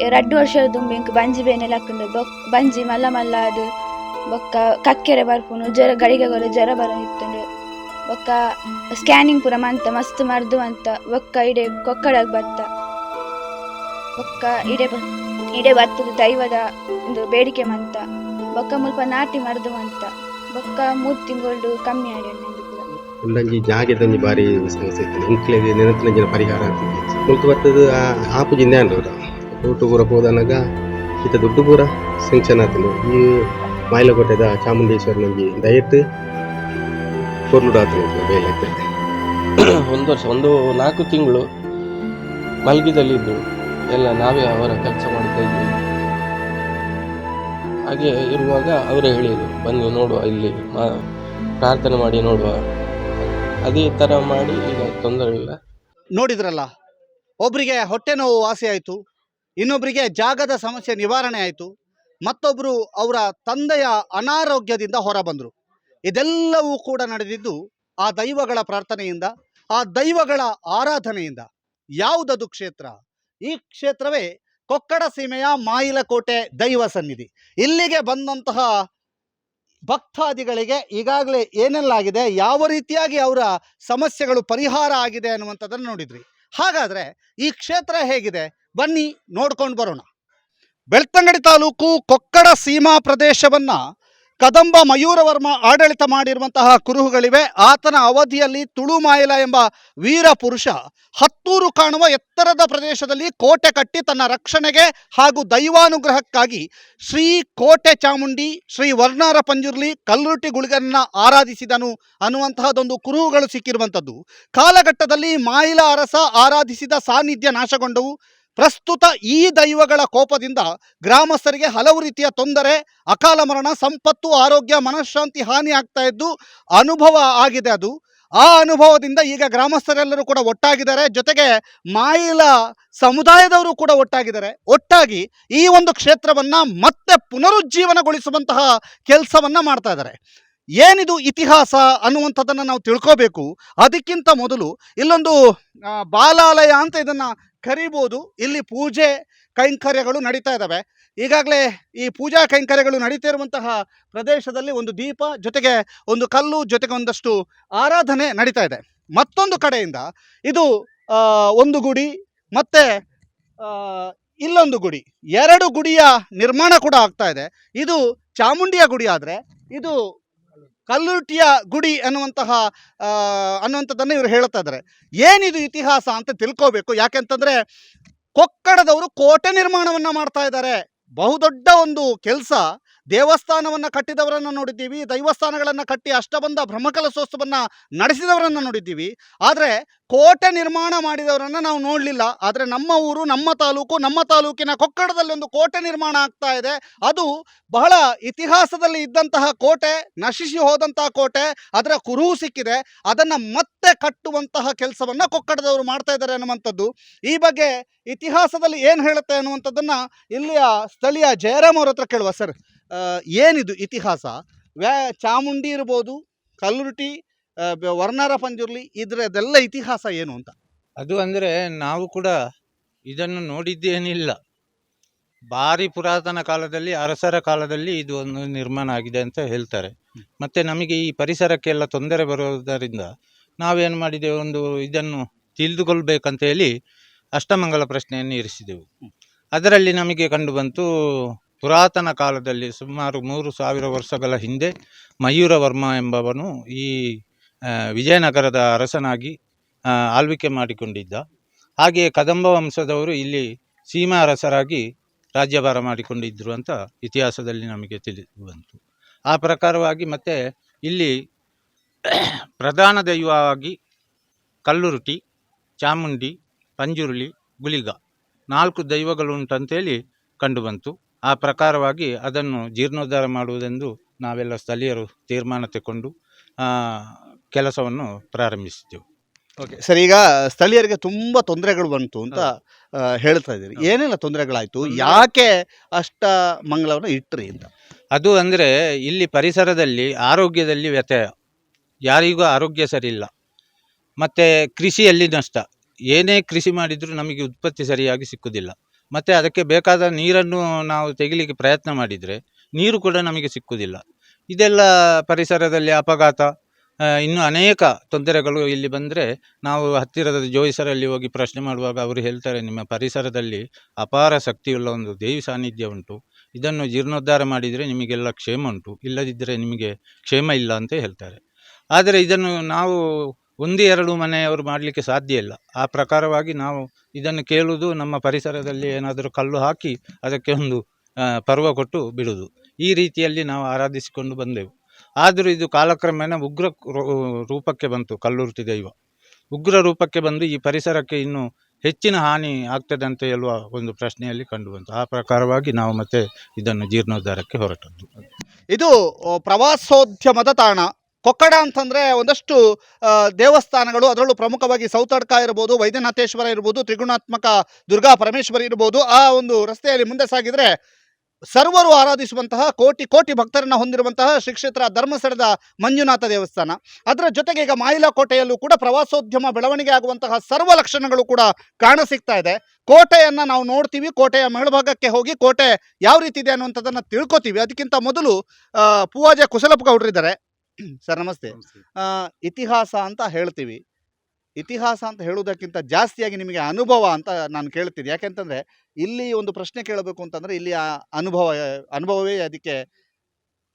2 ವರ್ಷದ ದುಂಬಿ ಬಂಜಿ ಬೇನೆಲ್ಲ ಹಾಕೊಂಡು ಬಂಜಿ ಮಲ್ಲ ಮಲ್ಲ ಅದು ಬೊಕ್ಕ ಕಕ್ಕೆರೆ ಬರ್ಪುನು ಜ್ವರ ಗಡಿಗೆ ಜ್ವರ ಬರೋ ಇತ್ತುಂಡು ಬೊಕ್ಕ ಸ್ಕ್ಯಾನಿಂಗ್ ಪೂರ ಮಂತ ಮಸ್ತ್ ಮರ್ದು ಅಂತ ಬೊಕ್ಕ ಇಡೆ ಕೊಕ್ಕಡಾಗ ಬತ್ತ ಬೊಕ್ಕ ಇಡೆ ಬತ್ತದ ದೈವದ ಒಂದು ಬೇಡಿಕೆ ಮಂತ ಬೊಕ್ಕ ಮುಲ್ಪ ನಾಟಿ ಮರ್ದು ಅಂತ ಬೊಕ್ಕ 3 ತಿಂಗಳು ಕಮ್ಮಿ ಆಡಿ ಒಂದಂಜಿ ಜಾಗೆದಂಜಿ ಬಾರಿ ಸಮಸ್ಯೆ ಇತ್ತು ಎಂಕ್ಲೆಗೆ ನೆನಪಿನ ಪರಿಹಾರ ಮುಲ್ತು ಬರ್ತದ ಆಪುಜಿಂದೆ ಅಂಡವ್ರ ಊಟ ಪೂರ ಹೋದನಾಗ ಈತ ದುಡ್ಡು ಪೂರ ಸ್ಯಾಂಕ್ಷನ್ ಆತನು ಈ ಮಾಯಲಕೋಟೆದ ಚಾಮುಂಡೇಶ್ವರನಂಜಿ ದಯಟ್ ಕೊರ್ಲುಡು ಆತನು ಬೇಲೆ ಒಂದು ವರ್ಷ 4 ತಿಂಗಳು ಮಲ್ಗಿದಲ್ಲಿದ್ದು ಎಲ್ಲ ನಾವೇ ಅವರ ಕೆಲಸ ಮಾಡ್ತಾ ಇದ್ವಿ. ಹಾಗೆ ಇರುವಾಗ ಅವರೇ ಹೇಳಿದರು, ಬನ್ನಿ ನೋಡುವ, ಇಲ್ಲಿ ಪ್ರಾರ್ಥನೆ ಮಾಡಿ ನೋಡುವ. ಅದೇ ಥರ ಮಾಡಿ ಈಗ ತೊಂದರೆ ಇಲ್ಲ. ನೋಡಿದ್ರಲ್ಲ, ಒಬ್ಬರಿಗೆ ಹೊಟ್ಟೆ ನೋವು ವಾಸಿ ಆಯಿತು, ಇನ್ನೊಬ್ಬರಿಗೆ ಜಾಗದ ಸಮಸ್ಯೆ ನಿವಾರಣೆ ಆಯಿತು, ಮತ್ತೊಬ್ಬರು ಅವರ ತಂದೆಯ ಅನಾರೋಗ್ಯದಿಂದ ಹೊರ ಬಂದರು. ಇದೆಲ್ಲವೂ ಕೂಡ ನಡೆದಿದ್ದು ಆ ದೈವಗಳ ಪ್ರಾರ್ಥನೆಯಿಂದ, ಆ ದೈವಗಳ ಆರಾಧನೆಯಿಂದ. ಯಾವುದದು ಕ್ಷೇತ್ರ? ಈ ಕ್ಷೇತ್ರವೇ ಕೊಕ್ಕಡ ಸೀಮೆಯ ಮಾಯಿಲಕೋಟೆ ದೈವ ಸನ್ನಿಧಿ. ಇಲ್ಲಿಗೆ ಬಂದಂತಹ ಭಕ್ತಾದಿಗಳಿಗೆ ಈಗಾಗಲೇ ಏನೆಲ್ಲಾಗಿದೆ, ಯಾವ ರೀತಿಯಾಗಿ ಅವರ ಸಮಸ್ಯೆಗಳು ಪರಿಹಾರ ಆಗಿದೆ ಅನ್ನುವಂಥದ್ದನ್ನು ನೋಡಿದ್ರಿ. ಹಾಗಾದರೆ ಈ ಕ್ಷೇತ್ರ ಹೇಗಿದೆ, ಬನ್ನಿ ನೋಡ್ಕೊಂಡು ಬರೋಣ. ಬೆಳ್ತಂಗಡಿ ತಾಲೂಕು ಕೊಕ್ಕಡ ಸೀಮಾ ಪ್ರದೇಶವನ್ನು ಕದಂಬ ಮಯೂರವರ್ಮ ಆಡಳಿತ ಮಾಡಿರುವಂತಹ ಕುರುಹುಗಳಿವೆ. ಆತನ ಅವಧಿಯಲ್ಲಿ ತುಳುಮಾಯಿಲ ಎಂಬ ವೀರ ಪುರುಷ ಹತ್ತೂರು ಕಾಣುವ ಎತ್ತರದ ಪ್ರದೇಶದಲ್ಲಿ ಕೋಟೆ ಕಟ್ಟಿ ತನ್ನ ರಕ್ಷಣೆಗೆ ಹಾಗೂ ದೈವಾನುಗ್ರಹಕ್ಕಾಗಿ ಶ್ರೀ ಕೋಟೆ ಚಾಮುಂಡಿ, ಶ್ರೀ ವರ್ಣಾರ ಪಂಜುರ್ಲಿ, ಕಲ್ಲುರ್ಟಿ ಗುಳಿಗನ್ನ ಆರಾಧಿಸಿದನು ಅನ್ನುವಂತಹದೊಂದು ಕುರುಹುಗಳು ಸಿಕ್ಕಿರುವಂಥದ್ದು. ಕಾಲಘಟ್ಟದಲ್ಲಿ ಮಾಯಿಲ ಅರಸ ಆರಾಧಿಸಿದ ಸಾನ್ನಿಧ್ಯ ನಾಶಗೊಂಡವು. ಪ್ರಸ್ತುತ ಈ ದೈವಗಳ ಕೋಪದಿಂದ ಗ್ರಾಮಸ್ಥರಿಗೆ ಹಲವು ರೀತಿಯ ತೊಂದರೆ, ಅಕಾಲ ಮರಣ, ಸಂಪತ್ತು, ಆರೋಗ್ಯ, ಮನಃಶಾಂತಿ ಹಾನಿ ಆಗ್ತಾ ಇದ್ದು ಅನುಭವ ಆಗಿದೆ. ಅದು ಆ ಅನುಭವದಿಂದ ಈಗ ಗ್ರಾಮಸ್ಥರೆಲ್ಲರೂ ಕೂಡ ಒಟ್ಟಾಗಿದ್ದಾರೆ. ಜೊತೆಗೆ ಮಾಯಿಲ ಸಮುದಾಯದವರು ಕೂಡ ಒಟ್ಟಾಗಿದ್ದಾರೆ. ಒಟ್ಟಾಗಿ ಈ ಒಂದು ಕ್ಷೇತ್ರವನ್ನ ಮತ್ತೆ ಪುನರುಜ್ಜೀವನಗೊಳಿಸುವಂತಹ ಕೆಲಸವನ್ನ ಮಾಡ್ತಾ ಇದ್ದಾರೆ. ಏನಿದು ಇತಿಹಾಸ ಅನ್ನುವಂಥದ್ದನ್ನು ನಾವು ತಿಳ್ಕೋಬೇಕು. ಅದಕ್ಕಿಂತ ಮೊದಲು ಇಲ್ಲೊಂದು ಬಾಲಾಲಯ ಅಂತ ಇದನ್ನು ಕರಿಬೋದು. ಇಲ್ಲಿ ಪೂಜೆ ಕೈಂಕರ್ಯಗಳು ನಡೀತಾ ಇದ್ದಾವೆ. ಈಗಾಗಲೇ ಈ ಪೂಜಾ ಕೈಂಕರ್ಯಗಳು ನಡೀತಾ ಇರುವಂತಹ ಪ್ರದೇಶದಲ್ಲಿ ಒಂದು ದೀಪ, ಜೊತೆಗೆ ಒಂದು ಕಲ್ಲು, ಜೊತೆಗೆ ಒಂದಷ್ಟು ಆರಾಧನೆ ನಡೀತಾ ಇದೆ. ಮತ್ತೊಂದು ಕಡೆಯಿಂದ ಇದು ಒಂದು ಗುಡಿ, ಮತ್ತೆ ಇಲ್ಲೊಂದು ಗುಡಿ, 2 ಗುಡಿಯ ನಿರ್ಮಾಣ ಕೂಡ ಆಗ್ತಾ ಇದೆ. ಇದು ಚಾಮುಂಡಿಯ ಗುಡಿ ಆದರೆ ಇದು ಕಲ್ಲುರ್ಟಿಯ ಗುಡಿ ಅನ್ನುವಂಥದ್ದನ್ನು ಇವರು ಹೇಳ್ತಾ ಇದ್ದಾರೆ. ಏನಿದು ಇತಿಹಾಸ ಅಂತ ತಿಳ್ಕೋಬೇಕು. ಯಾಕೆಂತಂದರೆ ಕೊಕ್ಕಡದವರು ಕೋಟೆ ನಿರ್ಮಾಣವನ್ನು ಮಾಡ್ತಾ ಇದ್ದಾರೆ. ಬಹುದೊಡ್ಡ ಒಂದು ಕೆಲಸ. ದೇವಸ್ಥಾನವನ್ನು ಕಟ್ಟಿದವರನ್ನು ನೋಡಿದ್ದೀವಿ, ದೈವಸ್ಥಾನಗಳನ್ನು ಕಟ್ಟಿ ಅಷ್ಟಬಂಧ ಬ್ರಹ್ಮಕಲಶೋತ್ಸವವನ್ನು ನಡೆಸಿದವರನ್ನು ನೋಡಿದ್ದೀವಿ. ಆದರೆ ಕೋಟೆ ನಿರ್ಮಾಣ ಮಾಡಿದವರನ್ನು ನಾವು ನೋಡಲಿಲ್ಲ. ಆದರೆ ನಮ್ಮ ಊರು, ನಮ್ಮ ತಾಲೂಕಿನ ಕೊಕ್ಕಡದಲ್ಲಿ ಒಂದು ಕೋಟೆ ನಿರ್ಮಾಣ ಆಗ್ತಾ ಇದೆ. ಅದು ಬಹಳ ಇತಿಹಾಸದಲ್ಲಿ ಇದ್ದಂತಹ ಕೋಟೆ, ನಶಿಸಿ ಹೋದಂತಹ ಕೋಟೆ, ಅದರ ಕುರುಹು ಸಿಕ್ಕಿದೆ. ಅದನ್ನು ಮತ್ತೆ ಕಟ್ಟುವಂತಹ ಕೆಲಸವನ್ನು ಕೊಕ್ಕಡದವರು ಮಾಡ್ತಾ ಇದ್ದಾರೆ ಅನ್ನುವಂಥದ್ದು. ಈ ಬಗ್ಗೆ ಇತಿಹಾಸದಲ್ಲಿ ಏನು ಹೇಳುತ್ತೆ ಅನ್ನುವಂಥದ್ದನ್ನು ಇಲ್ಲಿಯ ಸ್ಥಳೀಯ ಜಯರಾಮ್ ಅವ್ರ ಹತ್ರ ಕೇಳುವ. ಸರ್, ಏನಿದು ಇತಿಹಾಸ? ಚಾಮುಂಡಿ ಇರ್ಬೋದು, ಕಲ್ಲುರ್ಟಿ, ವರ್ಣಾರ ಪಂಜುರ್ಲಿ, ಇದರದೆಲ್ಲ ಇತಿಹಾಸ ಏನು ಅಂತ? ಅದು ಅಂದರೆ ನಾವು ಕೂಡ ಇದನ್ನು ನೋಡಿದ್ದೇನಿಲ್ಲ. ಭಾರಿ ಪುರಾತನ ಕಾಲದಲ್ಲಿ, ಅರಸರ ಕಾಲದಲ್ಲಿ ಇದು ಒಂದು ನಿರ್ಮಾಣ ಆಗಿದೆ ಅಂತ ಹೇಳ್ತಾರೆ. ಮತ್ತು ನಮಗೆ ಈ ಪರಿಸರಕ್ಕೆಲ್ಲ ತೊಂದರೆ ಬರೋದರಿಂದ ನಾವೇನು ಮಾಡಿದೆವು, ಒಂದು ಇದನ್ನು ತಿಳಿದುಕೊಳ್ಬೇಕಂತ ಹೇಳಿ ಅಷ್ಟಮಂಗಲ ಪ್ರಶ್ನೆಯನ್ನು ಇರಿಸಿದೆವು. ಅದರಲ್ಲಿ ನಮಗೆ ಕಂಡು ಬಂತು, ಪುರಾತನ ಕಾಲದಲ್ಲಿ ಸುಮಾರು 3000 ವರ್ಷಗಳ ಹಿಂದೆ ಮಯೂರವರ್ಮ ಎಂಬವನು ಈ ವಿಜಯನಗರದ ಅರಸನಾಗಿ ಆಳ್ವಿಕೆ ಮಾಡಿಕೊಂಡಿದ್ದ. ಹಾಗೆಯೇ ಕದಂಬ ವಂಶದವರು ಇಲ್ಲಿ ಸೀಮಾ ಅರಸರಾಗಿ ರಾಜ್ಯಭಾರ ಮಾಡಿಕೊಂಡಿದ್ದರು ಅಂತ ಇತಿಹಾಸದಲ್ಲಿ ನಮಗೆ ತಿಳಿದು ಬಂತು. ಆ ಪ್ರಕಾರವಾಗಿ ಮತ್ತೆ ಇಲ್ಲಿ ಪ್ರಧಾನ ದೈವವಾಗಿ ಕಲ್ಲುರ್ಟಿ, ಚಾಮುಂಡಿ, ಪಂಜುರ್ಲಿ, ಗುಳಿಗ 4 ದೈವಗಳು ಉಂಟಂತೇಳಿ ಕಂಡುಬಂತು. ಆ ಪ್ರಕಾರವಾಗಿ ಅದನ್ನು ಜೀರ್ಣೋದ್ಧಾರ ಮಾಡುವುದೆಂದು ನಾವೆಲ್ಲ ಸ್ಥಳೀಯರು ತೀರ್ಮಾನ ತಗೊಂಡು ಕೆಲಸವನ್ನು ಪ್ರಾರಂಭಿಸಿದ್ದೆವು. ಓಕೆ ಸರ್, ಈಗ ಸ್ಥಳೀಯರಿಗೆ ತುಂಬ ತೊಂದರೆಗಳು ಬಂತು ಅಂತ ಹೇಳ್ತಾ ಇದ್ದೀರಿ. ಏನೆಲ್ಲ ತೊಂದರೆಗಳಾಯಿತು, ಯಾಕೆ ಅಷ್ಟಮಂಗಲವನ್ನು ಇಟ್ರಿ ಅಂತ? ಅದು ಅಂದರೆ ಇಲ್ಲಿ ಪರಿಸರದಲ್ಲಿ ಆರೋಗ್ಯದಲ್ಲಿ ವ್ಯತ್ಯಯ, ಯಾರಿಗೂ ಆರೋಗ್ಯ ಸರಿ ಇಲ್ಲ. ಮತ್ತು ಕೃಷಿಯಲ್ಲಿ ನಷ್ಟ. ಏನೇ ಕೃಷಿ ಮಾಡಿದರೂ ನಮಗೆ ಉತ್ಪತ್ತಿ ಸರಿಯಾಗಿ ಸಿಕ್ಕುವುದಿಲ್ಲ. ಮತ್ತು ಅದಕ್ಕೆ ಬೇಕಾದ ನೀರನ್ನು ನಾವು ತೆಗಿಲಿಕ್ಕೆ ಪ್ರಯತ್ನ ಮಾಡಿದರೆ ನೀರು ಕೂಡ ನಮಗೆ ಸಿಕ್ಕುವುದಿಲ್ಲ. ಇದೆಲ್ಲ ಪರಿಸರದಲ್ಲಿ ಅಪಘಾತ, ಇನ್ನೂ ಅನೇಕ ತೊಂದರೆಗಳು ಇಲ್ಲಿ ಬಂದರೆ ನಾವು ಹತ್ತಿರದ ಜೋಯಿಸರಲ್ಲಿ ಹೋಗಿ ಪ್ರಶ್ನೆ ಮಾಡುವಾಗ ಅವರು ಹೇಳ್ತಾರೆ, ನಿಮ್ಮ ಪರಿಸರದಲ್ಲಿ ಅಪಾರ ಶಕ್ತಿಯುಳ್ಳ ಒಂದು ದೇವಿ ಸಾನ್ನಿಧ್ಯ ಉಂಟು, ಇದನ್ನು ಜೀರ್ಣೋದ್ಧಾರ ಮಾಡಿದರೆ ನಿಮಗೆಲ್ಲ ಕ್ಷೇಮ ಉಂಟು, ಇಲ್ಲದಿದ್ದರೆ ನಿಮಗೆ ಕ್ಷೇಮ ಇಲ್ಲ ಅಂತ ಹೇಳ್ತಾರೆ. ಆದರೆ ಇದನ್ನು ನಾವು ಒಂದು ಎರಡು ಮನೆಯವರು ಮಾಡಲಿಕ್ಕೆ ಸಾಧ್ಯ ಇಲ್ಲ. ಆ ಪ್ರಕಾರವಾಗಿ ನಾವು ಇದನ್ನು ಕೇಳುವುದು, ನಮ್ಮ ಪರಿಸರದಲ್ಲಿ ಏನಾದರೂ ಕಲ್ಲು ಹಾಕಿ ಅದಕ್ಕೆ ಒಂದು ಪರ್ವ ಕೊಟ್ಟು ಬಿಡುವುದು, ಈ ರೀತಿಯಲ್ಲಿ ನಾವು ಆರಾಧಿಸಿಕೊಂಡು ಬಂದೆವು. ಆದರೂ ಇದು ಕಾಲಕ್ರಮೇಣ ಉಗ್ರ ರೂಪಕ್ಕೆ ಬಂತು. ಕಲ್ಲುರ್ತಿ ದೈವ ಉಗ್ರ ರೂಪಕ್ಕೆ ಬಂದು ಈ ಪರಿಸರಕ್ಕೆ ಇನ್ನೂ ಹೆಚ್ಚಿನ ಹಾನಿ ಆಗ್ತದೆ ಅಂತ ಹೇಳುವ ಒಂದು ಪ್ರಶ್ನೆಯಲ್ಲಿ ಕಂಡುಬಂತು. ಆ ಪ್ರಕಾರವಾಗಿ ನಾವು ಮತ್ತೆ ಇದನ್ನು ಜೀರ್ಣೋದ್ಧಾರಕ್ಕೆ ಹೊರಟದ್ದು. ಇದು ಪ್ರವಾಸೋದ್ಯಮದ ತಾಣ. ಕೊಕ್ಕಡ ಅಂತಂದರೆ ಒಂದಷ್ಟು ದೇವಸ್ಥಾನಗಳು, ಅದರಲ್ಲೂ ಪ್ರಮುಖವಾಗಿ ಸೌತಡ್ಕ ಇರ್ಬೋದು, ವೈದ್ಯನಾಥೇಶ್ವರ ಇರ್ಬೋದು, ತ್ರಿಗುಣಾತ್ಮಕ ದುರ್ಗಾ ಪರಮೇಶ್ವರಿ ಇರ್ಬೋದು. ಆ ಒಂದು ರಸ್ತೆಯಲ್ಲಿ ಮುಂದೆ ಸಾಗಿದರೆ ಸರ್ವರು ಆರಾಧಿಸುವಂತಹ ಕೋಟಿ ಕೋಟಿ ಭಕ್ತರನ್ನು ಹೊಂದಿರುವಂತಹ ಶ್ರೀ ಕ್ಷೇತ್ರ ಧರ್ಮಸ್ಥಳದ ಮಂಜುನಾಥ ದೇವಸ್ಥಾನ. ಅದರ ಜೊತೆಗೆ ಈಗ ಮಾಯಿಲಕೋಟೆಯಲ್ಲೂ ಕೂಡ ಪ್ರವಾಸೋದ್ಯಮ ಬೆಳವಣಿಗೆ ಆಗುವಂತಹ ಸರ್ವ ಲಕ್ಷಣಗಳು ಕೂಡ ಕಾಣಸಿಗ್ತಾ ಇದೆ. ಕೋಟೆಯನ್ನು ನಾವು ನೋಡ್ತೀವಿ, ಕೋಟೆಯ ಮೇಲ್ಭಾಗಕ್ಕೆ ಹೋಗಿ ಕೋಟೆ ಯಾವ ರೀತಿ ಇದೆ ಅನ್ನುವಂಥದ್ದನ್ನು ತಿಳ್ಕೊತೀವಿ. ಅದಕ್ಕಿಂತ ಮೊದಲು ಪೂವಾಜೆ ಕುಶಲಪ್ಪ ಗೌಡ್ರಿದ್ದಾರೆ. ಸರ್ ನಮಸ್ತೆ. ಇತಿಹಾಸ ಅಂತ ಹೇಳ್ತೀವಿ, ಇತಿಹಾಸ ಅಂತ ಹೇಳುವುದಕ್ಕಿಂತ ಜಾಸ್ತಿಯಾಗಿ ನಿಮಗೆ ಅನುಭವ ಅಂತ ನಾನು ಕೇಳ್ತೀನಿ. ಯಾಕೆಂತಂದರೆ ಇಲ್ಲಿ ಒಂದು ಪ್ರಶ್ನೆ ಕೇಳಬೇಕು ಅಂತಂದರೆ ಇಲ್ಲಿ ಆ ಅನುಭವವೇ ಅದಕ್ಕೆ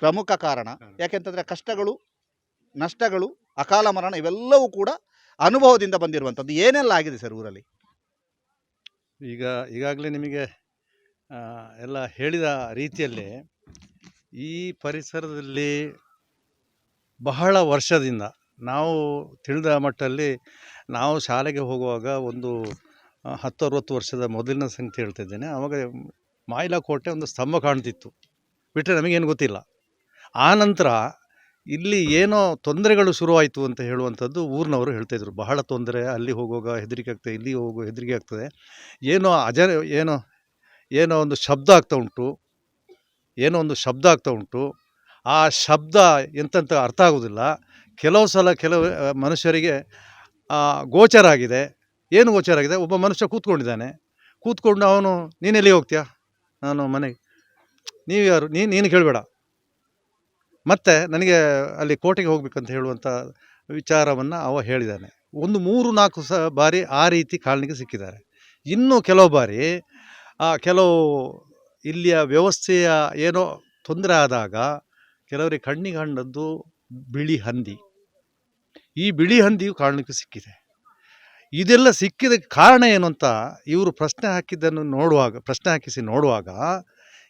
ಪ್ರಮುಖ ಕಾರಣ. ಯಾಕೆಂತಂದರೆ ಕಷ್ಟಗಳು, ನಷ್ಟಗಳು, ಅಕಾಲ ಮರಣ ಇವೆಲ್ಲವೂ ಕೂಡ ಅನುಭವದಿಂದ ಬಂದಿರುವಂಥದ್ದು. ಏನೆಲ್ಲ ಆಗಿದೆ ಸರ್ ಊರಲ್ಲಿ? ಈಗಾಗಲೇ ನಿಮಗೆ ಎಲ್ಲ ಹೇಳಿದ ರೀತಿಯಲ್ಲಿ ಈ ಪರಿಸರದಲ್ಲಿ ಬಹಳ ವರ್ಷದಿಂದ ನಾವು ತಿಳಿದ ಮಟ್ಟಲ್ಲಿ ನಾವು ಶಾಲೆಗೆ ಹೋಗುವಾಗ ಒಂದು 10-60 ವರ್ಷದ ಮೊದಲಿನ ಸಂಗತಿ ಹೇಳ್ತಿದ್ದೇನೆ. ಆವಾಗ ಮಾಯಿಲಕೋಟೆ ಒಂದು ಸ್ತಂಭ ಕಾಣ್ತಿತ್ತು, ಬಿಟ್ಟರೆ ನಮಗೇನು ಗೊತ್ತಿಲ್ಲ. ಆ ನಂತರ ಇಲ್ಲಿ ಏನೋ ತೊಂದರೆಗಳು ಶುರುವಾಯಿತು ಅಂತ ಹೇಳುವಂಥದ್ದು ಊರಿನವರು ಹೇಳ್ತಾಯಿದ್ರು. ಬಹಳ ತೊಂದರೆ, ಅಲ್ಲಿ ಹೋಗುವಾಗ ಹೆದರಿಕೆ ಆಗ್ತದೆ, ಇಲ್ಲಿ ಹೋಗುವಾಗ ಹೆದರಿಕೆ ಆಗ್ತದೆ, ಏನೋ ಏನೋ ಒಂದು ಶಬ್ದ ಆಗ್ತಾ ಉಂಟು, ಆ ಶಬ್ದ ಎಂತಂತ ಅರ್ಥ ಆಗೋದಿಲ್ಲ. ಕೆಲವು ಸಲ ಕೆಲವು ಮನುಷ್ಯರಿಗೆ ಗೋಚರ ಆಗಿದೆ. ಏನು ಗೋಚರ ಆಗಿದೆ? ಒಬ್ಬ ಮನುಷ್ಯ ಕೂತ್ಕೊಂಡು ಅವನು, ನೀನೆಲ್ಲಿ ಹೋಗ್ತೀಯಾ? ನಾನು ಮನೆಗೆ. ನೀವು ಯಾರು? ನೀನು ಕೇಳಬೇಡ, ಮತ್ತು ನನಗೆ ಅಲ್ಲಿ ಕೋಟೆಗೆ ಹೋಗ್ಬೇಕಂತ ಹೇಳುವಂಥ ವಿಚಾರವನ್ನು ಅವ ಹೇಳಿದ್ದಾನೆ. ಒಂದು 3-4 ಬಾರಿ ಆ ರೀತಿ ಕಾಣಲಿಕ್ಕೆ ಸಿಕ್ಕಿದ್ದಾರೆ. ಇನ್ನೂ ಕೆಲವು ಬಾರಿ ಕೆಲವು ಇಲ್ಲಿಯ ವ್ಯವಸ್ಥೆಯ ಏನೋ ತೊಂದರೆ ಆದಾಗ ಕೆಲವರಿಗೆ ಕಣ್ಣಿಗೆ ಕಂಡದ್ದು ಬಿಳಿ ಹಂದಿ. ಈ ಬಿಳಿ ಹಂದಿಯು ಕಾಣಲಿಕ್ಕೆ ಸಿಕ್ಕಿದೆ. ಇದೆಲ್ಲ ಸಿಕ್ಕಿದ ಕಾರಣ ಏನು ಅಂತ ಇವರು ಪ್ರಶ್ನೆ ಹಾಕಿಸಿ ನೋಡುವಾಗ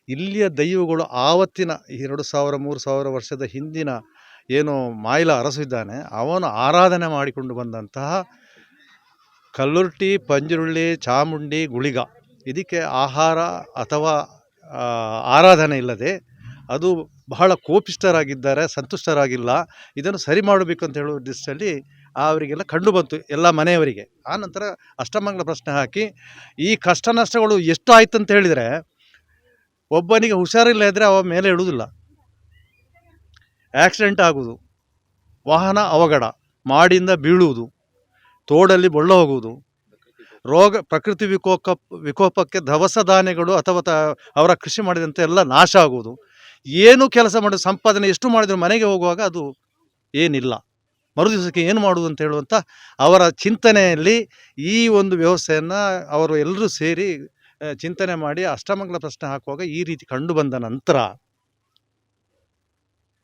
ಇಲ್ಲಿಯ ದೈವಗಳು ಆವತ್ತಿನ 2000-3000 ವರ್ಷದ ಹಿಂದಿನ ಏನು ಮಾಯಿಲ ಅರಸು ಇದ್ದಾನೆ, ಅವನು ಆರಾಧನೆ ಮಾಡಿಕೊಂಡು ಬಂದಂತಹ ಕಲ್ಲುರ್ಟಿ, ಪಂಜುರುಳಿ, ಚಾಮುಂಡಿ, ಗುಳಿಗ, ಇದಕ್ಕೆ ಆಹಾರ ಅಥವಾ ಆರಾಧನೆ ಇಲ್ಲದೆ ಅದು ಬಹಳ ಕೋಪಿಷ್ಠರಾಗಿದ್ದಾರೆ, ಸಂತುಷ್ಟರಾಗಿಲ್ಲ. ಇದನ್ನು ಸರಿ ಮಾಡಬೇಕು ಅಂತ ಹೇಳುವ ದೃಷ್ಟಿಯಲ್ಲಿ ಅವರಿಗೆಲ್ಲ ಕಂಡು ಬಂತು, ಎಲ್ಲ ಮನೆಯವರಿಗೆ. ಆನಂತರ ಅಷ್ಟಮಂಗಲ ಪ್ರಶ್ನೆ ಹಾಕಿ ಈ ಕಷ್ಟ ನಷ್ಟಗಳು ಎಷ್ಟು ಆಯ್ತು ಅಂತ ಹೇಳಿದರೆ, ಒಬ್ಬನಿಗೆ ಹುಷಾರಿಲ್ಲ ಇದ್ದರೆ ಅವ ಮೇಲೆ ಇಡುವುದಿಲ್ಲ, ಆಕ್ಸಿಡೆಂಟ್ ಆಗುವುದು, ವಾಹನ ಅವಘಡ, ಮಾಡಿಂದ ಬೀಳುವುದು, ತೋಡಲ್ಲಿ ಬೊಳ್ಳ ಹೋಗುವುದು, ಪ್ರಕೃತಿ ವಿಕೋಪಕ್ಕೆ ದವಸ ಧಾನ್ಯಗಳು ಅಥವಾ ಅವರ ಕೃಷಿ ಮಾಡಿದಂತೆ ಎಲ್ಲ ನಾಶ ಆಗುವುದು, ಏನು ಕೆಲಸ ಮಾಡಿದ ಸಂಪಾದನೆ ಎಷ್ಟು ಮಾಡಿದ್ರು ಮನೆಗೆ ಹೋಗುವಾಗ ಅದು ಏನಿಲ್ಲ, ಮರುದಿವಸಕ್ಕೆ ಏನು ಮಾಡುವುದು ಅಂತ ಹೇಳುವಂಥ ಅವರ ಚಿಂತನೆಯಲ್ಲಿ ಈ ಒಂದು ವ್ಯವಸ್ಥೆಯನ್ನು ಅವರು ಎಲ್ಲರೂ ಸೇರಿ ಚಿಂತನೆ ಮಾಡಿ ಅಷ್ಟಮಂಗಲ ಪ್ರಶ್ನೆ ಹಾಕುವಾಗ ಈ ರೀತಿ ಕಂಡು ಬಂದ ನಂತರ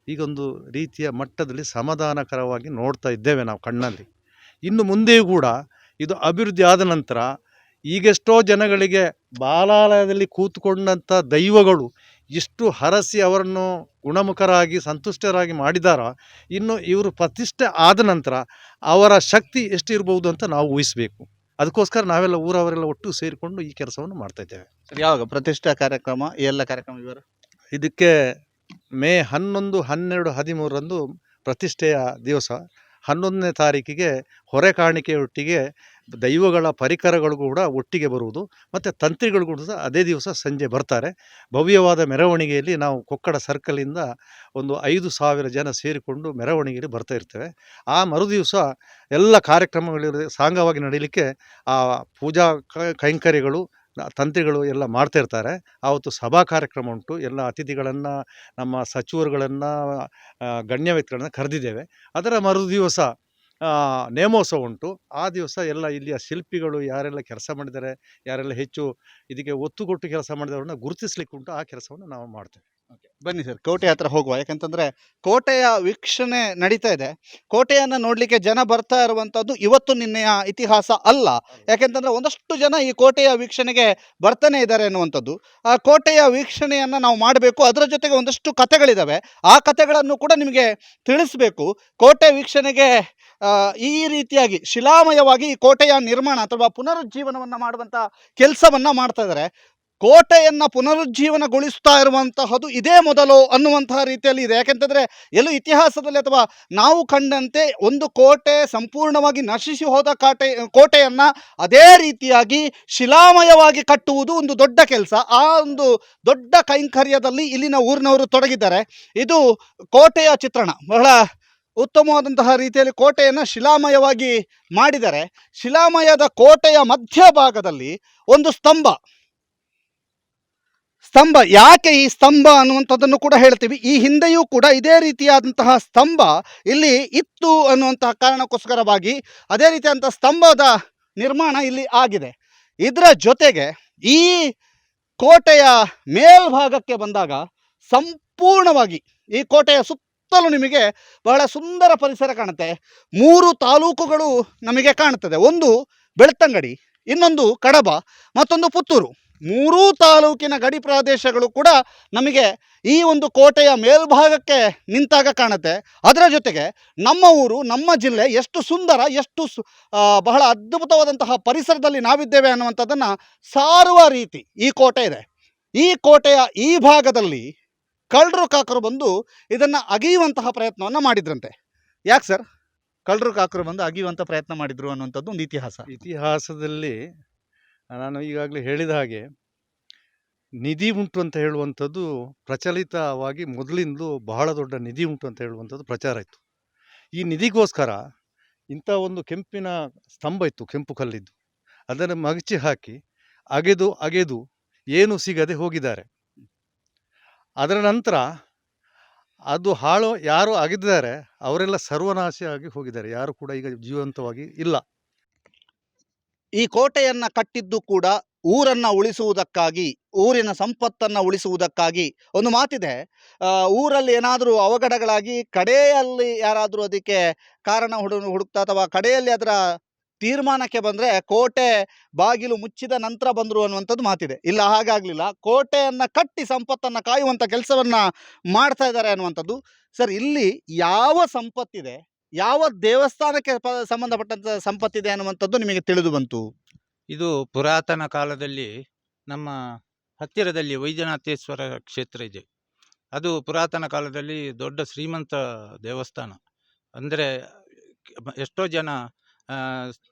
ಈಗೊಂದು ರೀತಿಯ ಮಟ್ಟದಲ್ಲಿ ಸಮಾಧಾನಕರವಾಗಿ ನೋಡ್ತಾ ಇದ್ದೇವೆ ನಾವು ಕಣ್ಣಲ್ಲಿ. ಇನ್ನು ಮುಂದೆಯೂ ಕೂಡ ಇದು ಅಭಿವೃದ್ಧಿ ಆದ ನಂತರ ಈಗೆಷ್ಟೋ ಜನಗಳಿಗೆ ಬಾಲಾಲಯದಲ್ಲಿ ಕೂತ್ಕೊಂಡಂಥ ದೈವಗಳು ಎಷ್ಟು ಹರಸಿ ಅವರನ್ನು ಗುಣಮುಖರಾಗಿ ಸಂತುಷ್ಟರಾಗಿ ಮಾಡಿದಾರೋ, ಇನ್ನು ಇವರು ಪ್ರತಿಷ್ಠೆ ಆದ ನಂತರ ಅವರ ಶಕ್ತಿ ಎಷ್ಟಿರ್ಬೋದು ಅಂತ ನಾವು ಊಹಿಸಬೇಕು. ಅದಕ್ಕೋಸ್ಕರ ನಾವೆಲ್ಲ ಊರವರೆಲ್ಲ ಒಟ್ಟು ಸೇರಿಕೊಂಡು ಈ ಕೆಲಸವನ್ನು ಮಾಡ್ತಾ ಇದ್ದೇವೆ. ಯಾವಾಗ ಪ್ರತಿಷ್ಠಾ ಕಾರ್ಯಕ್ರಮ, ಎಲ್ಲ ಕಾರ್ಯಕ್ರಮ ಇವರು? ಇದಕ್ಕೆ ಮೇ 11, 12, 13ರಂದು ಪ್ರತಿಷ್ಠೆಯ ದಿವಸ. 11ನೇ ತಾರೀಕಿಗೆ ಹೊರೆ ಕಾಣಿಕೆಯೊಟ್ಟಿಗೆ ದೈವಗಳ ಪರಿಕರಗಳು ಕೂಡ ಒಟ್ಟಿಗೆ ಬರುವುದು, ಮತ್ತು ತಂತ್ರಿಗಳು ಕೂಡ ಅದೇ ದಿವಸ ಸಂಜೆ ಬರ್ತಾರೆ. ಭವ್ಯವಾದ ಮೆರವಣಿಗೆಯಲ್ಲಿ ನಾವು ಕೊಕ್ಕಡ ಸರ್ಕಲಿಂದ ಒಂದು 5,000 ಜನ ಸೇರಿಕೊಂಡು ಮೆರವಣಿಗೆಯಲ್ಲಿ ಬರ್ತಾ ಇರ್ತೇವೆ. ಆ ಮರುದಿವಸ ಎಲ್ಲ ಕಾರ್ಯಕ್ರಮಗಳು ಸಾಂಗವಾಗಿ ನಡೀಲಿಕ್ಕೆ ಆ ಪೂಜಾ ಕೈಂಕರ್ಯಗಳು ತಂತ್ರಿಗಳು ಎಲ್ಲ ಮಾಡ್ತಾ ಇರ್ತಾರೆ. ಆವತ್ತು ಸಭಾ ಕಾರ್ಯಕ್ರಮ ಉಂಟು. ಎಲ್ಲ ಅತಿಥಿಗಳನ್ನು, ನಮ್ಮ ಸಚಿವರುಗಳನ್ನು, ಗಣ್ಯ ವ್ಯಕ್ತಿಗಳನ್ನು ಕರೆದಿದ್ದೇವೆ. ಅದರ ಮರುದಿವಸ ನೇಮೋತ್ಸವ ಉಂಟು. ಆ ದಿವಸ ಎಲ್ಲ ಇಲ್ಲಿಯ ಶಿಲ್ಪಿಗಳು ಯಾರೆಲ್ಲ ಕೆಲಸ ಮಾಡಿದ್ದಾರೆ, ಯಾರೆಲ್ಲ ಹೆಚ್ಚು ಇದಕ್ಕೆ ಒತ್ತು ಕೊಟ್ಟು ಕೆಲಸ ಮಾಡಿದವರನ್ನ ಗುರುತಿಸ್ಲಿಕ್ಕೆ ಉಂಟು. ಆ ಕೆಲಸವನ್ನು ನಾವು ಮಾಡ್ತೇವೆ. ಬನ್ನಿ ಸರ್, ಕೋಟೆ ಹತ್ರ ಹೋಗುವ. ಯಾಕಂತಂದ್ರೆ ಕೋಟೆಯ ವೀಕ್ಷಣೆ ನಡೀತಾ ಇದೆ. ಕೋಟೆಯನ್ನು ನೋಡಲಿಕ್ಕೆ ಜನ ಬರ್ತಾ ಇರುವಂಥದ್ದು ಇವತ್ತು ನಿನ್ನೆಯ ಇತಿಹಾಸ ಅಲ್ಲ. ಯಾಕೆಂತಂದ್ರೆ ಒಂದಷ್ಟು ಜನ ಈ ಕೋಟೆಯ ವೀಕ್ಷಣೆಗೆ ಬರ್ತಾನೆ ಇದ್ದಾರೆ ಅನ್ನುವಂಥದ್ದು. ಆ ಕೋಟೆಯ ವೀಕ್ಷಣೆಯನ್ನು ನಾವು ಮಾಡಬೇಕು. ಅದರ ಜೊತೆಗೆ ಒಂದಷ್ಟು ಕಥೆಗಳಿದ್ದಾವೆ. ಆ ಕಥೆಗಳನ್ನು ಕೂಡ ನಿಮಗೆ ತಿಳಿಸ್ಬೇಕು. ಕೋಟೆ ವೀಕ್ಷಣೆಗೆ ಈ ರೀತಿಯಾಗಿ ಶಿಲಾಮಯವಾಗಿ ಈ ಕೋಟೆಯ ನಿರ್ಮಾಣ ಅಥವಾ ಪುನರುಜ್ಜೀವನವನ್ನು ಮಾಡುವಂಥ ಕೆಲಸವನ್ನು ಮಾಡ್ತಾ ಇದ್ದಾರೆ. ಕೋಟೆಯನ್ನು ಪುನರುಜ್ಜೀವನಗೊಳಿಸ್ತಾ ಇರುವಂತಹದ್ದು ಇದೇ ಮೊದಲು ಅನ್ನುವಂತಹ ರೀತಿಯಲ್ಲಿ ಇದೆ. ಯಾಕೆಂತಂದರೆ ಎಲ್ಲೂ ಇತಿಹಾಸದಲ್ಲಿ ಅಥವಾ ನಾವು ಕಂಡಂತೆ ಒಂದು ಕೋಟೆ ಸಂಪೂರ್ಣವಾಗಿ ನಶಿಸಿ ಹೋದ ಕೋಟೆಯನ್ನು ಅದೇ ರೀತಿಯಾಗಿ ಶಿಲಾಮಯವಾಗಿ ಕಟ್ಟುವುದು ಒಂದು ದೊಡ್ಡ ಕೆಲಸ. ಆ ಒಂದು ದೊಡ್ಡ ಕೈಂಕರ್ಯದಲ್ಲಿ ಇಲ್ಲಿನ ಊರಿನವರು ತೊಡಗಿದ್ದಾರೆ. ಇದು ಕೋಟೆಯ ಚಿತ್ರಣ. ಬಹಳ ಉತ್ತಮವಾದಂತಹ ರೀತಿಯಲ್ಲಿ ಕೋಟೆಯನ್ನು ಶಿಲಾಮಯವಾಗಿ ಮಾಡಿದ್ದಾರೆ. ಶಿಲಾಮಯದ ಕೋಟೆಯ ಮಧ್ಯಭಾಗದಲ್ಲಿ ಒಂದು ಸ್ತಂಭ. ಯಾಕೆ ಈ ಸ್ತಂಭ ಅನ್ನುವಂಥದ್ದನ್ನು ಕೂಡ ಹೇಳ್ತೀವಿ. ಈ ಹಿಂದೆಯೂ ಕೂಡ ಇದೇ ರೀತಿಯಾದಂತಹ ಸ್ತಂಭ ಇಲ್ಲಿ ಇತ್ತು ಅನ್ನುವಂತಹ ಕಾರಣಕ್ಕೋಸ್ಕರವಾಗಿ ಅದೇ ರೀತಿಯಾದಂತಹ ಸ್ತಂಭದ ನಿರ್ಮಾಣ ಇಲ್ಲಿ ಆಗಿದೆ. ಇದರ ಜೊತೆಗೆ ಈ ಕೋಟೆಯ ಮೇಲ್ಭಾಗಕ್ಕೆ ಬಂದಾಗ ಸಂಪೂರ್ಣವಾಗಿ ಈ ಕೋಟೆಯ ಸುತ್ತಲೂ ನಿಮಗೆ ಬಹಳ ಸುಂದರ ಪರಿಸರ ಕಾಣುತ್ತೆ. 3 ತಾಲೂಕುಗಳು ನಮಗೆ ಕಾಣುತ್ತದೆ. ಒಂದು ಬೆಳ್ತಂಗಡಿ, ಇನ್ನೊಂದು ಕಡಬ, ಮತ್ತೊಂದು ಪುತ್ತೂರು. 3 ತಾಲೂಕಿನ ಗಡಿ ಪ್ರದೇಶಗಳು ಕೂಡ ನಮಗೆ ಈ ಒಂದು ಕೋಟೆಯ ಮೇಲ್ಭಾಗಕ್ಕೆ ನಿಂತಾಗ ಕಾಣುತ್ತೆ. ಅದರ ಜೊತೆಗೆ ನಮ್ಮ ಊರು, ನಮ್ಮ ಜಿಲ್ಲೆ ಎಷ್ಟು ಸುಂದರ, ಎಷ್ಟು ಬಹಳ ಅದ್ಭುತವಾದಂತಹ ಪರಿಸರದಲ್ಲಿ ನಾವಿದ್ದೇವೆ ಅನ್ನುವಂಥದ್ದನ್ನು ಸಾರುವ ರೀತಿ ಈ ಕೋಟೆ ಇದೆ. ಈ ಕೋಟೆಯ ಈ ಭಾಗದಲ್ಲಿ ಕಳ್ಳರು ಕಾಕರು ಬಂದು ಇದನ್ನು ಅಗಿಯುವಂತಹ ಪ್ರಯತ್ನವನ್ನು ಮಾಡಿದ್ರಂತೆ. ಯಾಕೆ ಸರ್ ಕಳ್ಳರು ಕಾಕರು ಬಂದು ಅಗಿಯುವಂಥ ಪ್ರಯತ್ನ ಮಾಡಿದ್ರು ಅನ್ನುವಂಥದ್ದು ಒಂದು ಇತಿಹಾಸದಲ್ಲಿ ನಾನು ಈಗಾಗಲೇ ಹೇಳಿದ ಹಾಗೆ ನಿಧಿ ಉಂಟು ಅಂತ ಹೇಳುವಂಥದ್ದು ಪ್ರಚಲಿತವಾಗಿ ಮೊದಲಿಂದಲೂ ಬಹಳ ದೊಡ್ಡ ನಿಧಿ ಉಂಟು ಅಂತ ಹೇಳುವಂಥದ್ದು ಪ್ರಚಾರ ಇತ್ತು. ಈ ನಿಧಿಗೋಸ್ಕರ ಇಂಥ ಒಂದು ಕೆಂಪಿನ ಸ್ತಂಭ ಇತ್ತು, ಕೆಂಪು ಕಲ್ಲಿದ್ದು. ಅದನ್ನು ಮಗಚಿ ಹಾಕಿ ಅಗೆದು ಏನು ಸಿಗದೆ ಹೋಗಿದ್ದಾರೆ. ಅದರ ನಂತರ ಅದು ಯಾರು ಅಗೆದಿದ್ದಾರೆ ಅವರೆಲ್ಲ ಸರ್ವನಾಶ ಆಗಿ ಹೋಗಿದ್ದಾರೆ. ಯಾರು ಕೂಡ ಈಗ ಜೀವಂತವಾಗಿ ಇಲ್ಲ. ಈ ಕೋಟೆಯನ್ನು ಕಟ್ಟಿದ್ದು ಕೂಡ ಊರನ್ನು ಉಳಿಸುವುದಕ್ಕಾಗಿ, ಊರಿನ ಸಂಪತ್ತನ್ನು ಉಳಿಸುವುದಕ್ಕಾಗಿ. ಒಂದು ಮಾತಿದೆ, ಊರಲ್ಲಿ ಏನಾದರೂ ಅವಘಡಗಳಾಗಿ ಕಡೆಯಲ್ಲಿ ಯಾರಾದರೂ ಅದಕ್ಕೆ ಕಾರಣ ಹುಡುಕ್ತಾ ಅಥವಾ ಕಡೆಯಲ್ಲಿ ಅದರ ತೀರ್ಮಾನಕ್ಕೆ ಬಂದರೆ ಕೋಟೆ ಬಾಗಿಲು ಮುಚ್ಚಿದ ನಂತರ ಬಂದರು ಅನ್ನುವಂಥದ್ದು ಮಾತಿದೆ. ಇಲ್ಲ, ಹಾಗಾಗಲಿಲ್ಲ. ಕೋಟೆಯನ್ನು ಕಟ್ಟಿ ಸಂಪತ್ತನ್ನು ಕಾಯುವಂಥ ಕೆಲಸವನ್ನು ಮಾಡ್ತಾ ಇದ್ದಾರೆ ಅನ್ನುವಂಥದ್ದು. ಸರ್, ಇಲ್ಲಿ ಯಾವ ಸಂಪತ್ತಿದೆ, ಯಾವ ದೇವಸ್ಥಾನಕ್ಕೆ ಸಂಬಂಧಪಟ್ಟಂಥ ಸಂಪತ್ತಿದೆ ಅನ್ನುವಂಥದ್ದು ನಿಮಗೆ ತಿಳಿದು ಬಂತು? ಇದು ಪುರಾತನ ಕಾಲದಲ್ಲಿ ನಮ್ಮ ಹತ್ತಿರದಲ್ಲಿ ವೈದ್ಯನಾಥೇಶ್ವರ ಕ್ಷೇತ್ರ ಇದೆ. ಅದು ಪುರಾತನ ಕಾಲದಲ್ಲಿ ದೊಡ್ಡ ಶ್ರೀಮಂತ ದೇವಸ್ಥಾನ. ಅಂದರೆ ಎಷ್ಟೋ ಜನ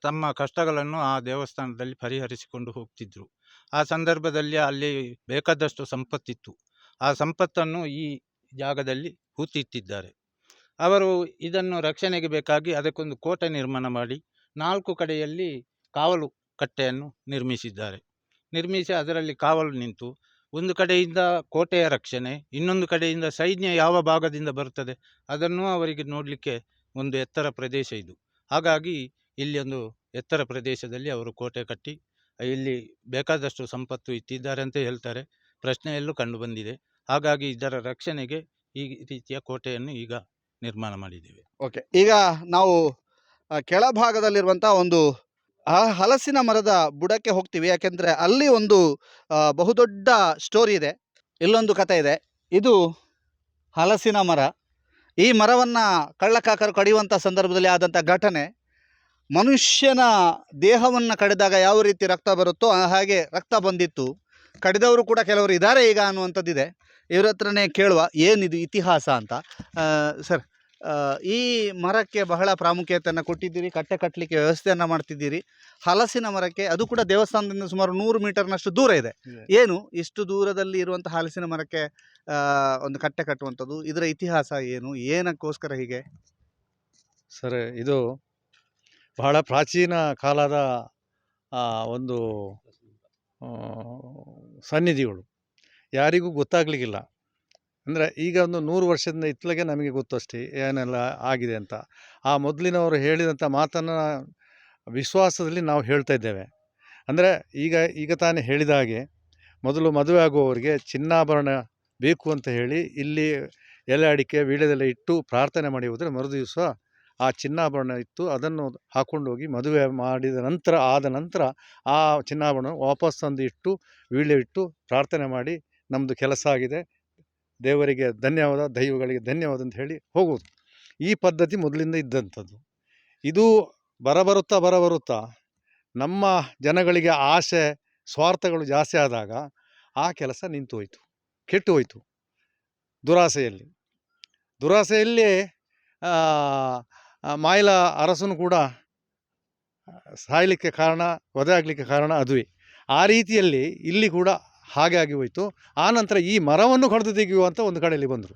ತಮ್ಮ ಕಷ್ಟಗಳನ್ನು ಆ ದೇವಸ್ಥಾನದಲ್ಲಿ ಪರಿಹರಿಸಿಕೊಂಡು ಹೋಗ್ತಿದ್ರು. ಆ ಸಂದರ್ಭದಲ್ಲಿ ಅಲ್ಲಿ ಬೇಕಾದಷ್ಟು ಸಂಪತ್ತಿತ್ತು. ಆ ಸಂಪತ್ತನ್ನು ಈ ಜಾಗದಲ್ಲಿ ಹೂತಿಟ್ಟಿದ್ದಾರೆ. ಅವರು ಇದನ್ನು ರಕ್ಷಣೆಗೆ ಬೇಕಾಗಿ ಅದಕ್ಕೊಂದು ಕೋಟೆ ನಿರ್ಮಾಣ ಮಾಡಿ 4 ಕಡೆಯಲ್ಲಿ ಕಾವಲು ಕಟ್ಟೆಯನ್ನು ನಿರ್ಮಿಸಿ ಅದರಲ್ಲಿ ಕಾವಲು ನಿಂತು ಒಂದು ಕಡೆಯಿಂದ ಕೋಟೆಯ ರಕ್ಷಣೆ, ಇನ್ನೊಂದು ಕಡೆಯಿಂದ ಸೈನ್ಯ ಯಾವ ಭಾಗದಿಂದ ಬರುತ್ತದೆ ಅದನ್ನು ಅವರಿಗೆ ನೋಡಲಿಕ್ಕೆ ಒಂದು ಎತ್ತರ ಪ್ರದೇಶ ಇದು. ಹಾಗಾಗಿ ಇಲ್ಲಿ ಒಂದು ಎತ್ತರ ಪ್ರದೇಶದಲ್ಲಿ ಅವರು ಕೋಟೆ ಕಟ್ಟಿ ಇಲ್ಲಿ ಬೇಕಾದಷ್ಟು ಸಂಪತ್ತು ಇಟ್ಟಿದ್ದಾರೆ ಅಂತ ಹೇಳ್ತಾರೆ. ಪ್ರಶ್ನೆಯಲ್ಲೂ ಕಂಡುಬಂದಿದೆ. ಹಾಗಾಗಿ ಇದರ ರಕ್ಷಣೆಗೆ ಈ ರೀತಿಯ ಕೋಟೆಯನ್ನು ಈಗ ನಿರ್ಮಾಣ ಮಾಡಿದ್ದೇವೆ. ಓಕೆ, ಈಗ ನಾವು ಕೆಳಭಾಗದಲ್ಲಿರುವಂಥ ಒಂದು ಹಲಸಿನ ಮರದ ಬುಡಕ್ಕೆ ಹೋಗ್ತೀವಿ. ಯಾಕೆಂದರೆ ಅಲ್ಲಿ ಒಂದು ಬಹುದೊಡ್ಡ ಸ್ಟೋರಿ ಇದೆ, ಇಲ್ಲೊಂದು ಕಥೆ ಇದೆ. ಇದು ಹಲಸಿನ ಮರ. ಈ ಮರವನ್ನು ಕಳ್ಳಕಾಕರು ಕಡಿಯುವಂಥ ಸಂದರ್ಭದಲ್ಲಿ ಆದಂಥ ಘಟನೆ, ಮನುಷ್ಯನ ದೇಹವನ್ನು ಕಡಿದಾಗ ಯಾವ ರೀತಿ ರಕ್ತ ಬರುತ್ತೋ ಹಾಗೆ ರಕ್ತ ಬಂದಿತ್ತು. ಕಡಿದವರು ಕೂಡ ಕೆಲವರು ಇದ್ದಾರೆ ಈಗ ಅನ್ನುವಂಥದ್ದಿದೆ. ಇವ್ರ ಹತ್ರನೇ ಕೇಳುವ ಏನಿದು ಇತಿಹಾಸ ಅಂತ. ಸರ್, ಈ ಮರಕ್ಕೆ ಬಹಳ ಪ್ರಾಮುಖ್ಯತೆಯನ್ನು ಕೊಟ್ಟಿದ್ದೀರಿ, ಕಟ್ಟೆ ಕಟ್ಟಲಿಕ್ಕೆ ವ್ಯವಸ್ಥೆಯನ್ನು ಮಾಡ್ತಿದ್ದೀರಿ. ಹಲಸಿನ ಮರಕ್ಕೆ, ಅದು ಕೂಡ ದೇವಸ್ಥಾನದಿಂದ ಸುಮಾರು 100 ಮೀಟರ್ನಷ್ಟು ದೂರ ಇದೆ. ಏನು ಇಷ್ಟು ದೂರದಲ್ಲಿ ಇರುವಂಥ ಹಲಸಿನ ಮರಕ್ಕೆ ಒಂದು ಕಟ್ಟೆ ಕಟ್ಟುವಂಥದ್ದು, ಇದರ ಇತಿಹಾಸ ಏನು, ಏನಕ್ಕೋಸ್ಕರ ಹೀಗೆ? ಸರ್, ಇದು ಬಹಳ ಪ್ರಾಚೀನ ಕಾಲದ ಒಂದು ಸನ್ನಿಧಿಗಳು ಯಾರಿಗೂ ಗೊತ್ತಾಗಲಿಕ್ಕಿಲ್ಲ. ಅಂದರೆ ಈಗ ಒಂದು 100 ವರ್ಷದಿಂದ ಇತ್ತಲಾಗೆ ನಮಗೆ ಗೊತ್ತು ಅಷ್ಟೇ ಏನೆಲ್ಲ ಆಗಿದೆ ಅಂತ. ಆ ಮೊದಲಿನವರು ಹೇಳಿದಂಥ ಮಾತನ್ನು ವಿಶ್ವಾಸದಲ್ಲಿ ನಾವು ಹೇಳ್ತಾ ಇದ್ದೇವೆ. ಅಂದರೆ ಈಗ ತಾನೇ ಹೇಳಿದ ಹಾಗೆ ಮೊದಲು ಮದುವೆ ಆಗುವವರಿಗೆ ಚಿನ್ನಾಭರಣ ಬೇಕು ಅಂತ ಹೇಳಿ ಇಲ್ಲಿ ಎಲೆ ಅಡಿಕೆ ವೀಳ್ಯದೆಲೆ ಇಟ್ಟು ಪ್ರಾರ್ಥನೆ ಮಾಡಿ ಹೋದರೆ ಮರುದಿವಸ ಆ ಚಿನ್ನಾಭರಣ ಇತ್ತು ಅದನ್ನು ಹಾಕ್ಕೊಂಡೋಗಿ ಮದುವೆ ಆದ ನಂತರ ಆ ಚಿನ್ನಾಭರಣ ವಾಪಸ್ ತಂದು ಇಟ್ಟು ವೀಳ್ಯ ಇಟ್ಟು ಪ್ರಾರ್ಥನೆ ಮಾಡಿ ನಮ್ಮದು ಕೆಲಸ ಆಗಿದೆ, ದೇವರಿಗೆ ಧನ್ಯವಾದ, ದೈವಗಳಿಗೆ ಧನ್ಯವಾದ ಅಂತ ಹೇಳಿ ಹೋಗೋದು. ಈ ಪದ್ಧತಿ ಮೊದಲಿಂದ ಇದ್ದಂಥದ್ದು. ಇದು ಬರಬರುತ್ತಾ ನಮ್ಮ ಜನಗಳಿಗೆ ಆಸೆ ಸ್ವಾರ್ಥಗಳು ಜಾಸ್ತಿ ಆದಾಗ ಆ ಕೆಲಸ ನಿಂತು ಹೋಯಿತು, ಕೆಟ್ಟು ಹೋಯಿತು. ದುರಾಸೆಯಲ್ಲಿ ಮಾಯಿಲ ಅರಸನು ಕೂಡ ಸಾಯಲಿಕ್ಕೆ ಕಾರಣ, ವಧೆ ಆಗಲಿಕ್ಕೆ ಕಾರಣ ಅದುವೇ. ಆ ರೀತಿಯಲ್ಲಿ ಇಲ್ಲಿ ಕೂಡ ಹಾಗೆ ಆಗಿ ಹೋಯಿತು. ಆನಂತರ ಈ ಮರವನ್ನು ಕಡಿದು ತೆಗೆಯುವಂಥ ಒಂದು ಕಡೆಯಲ್ಲಿ ಬಂದರು.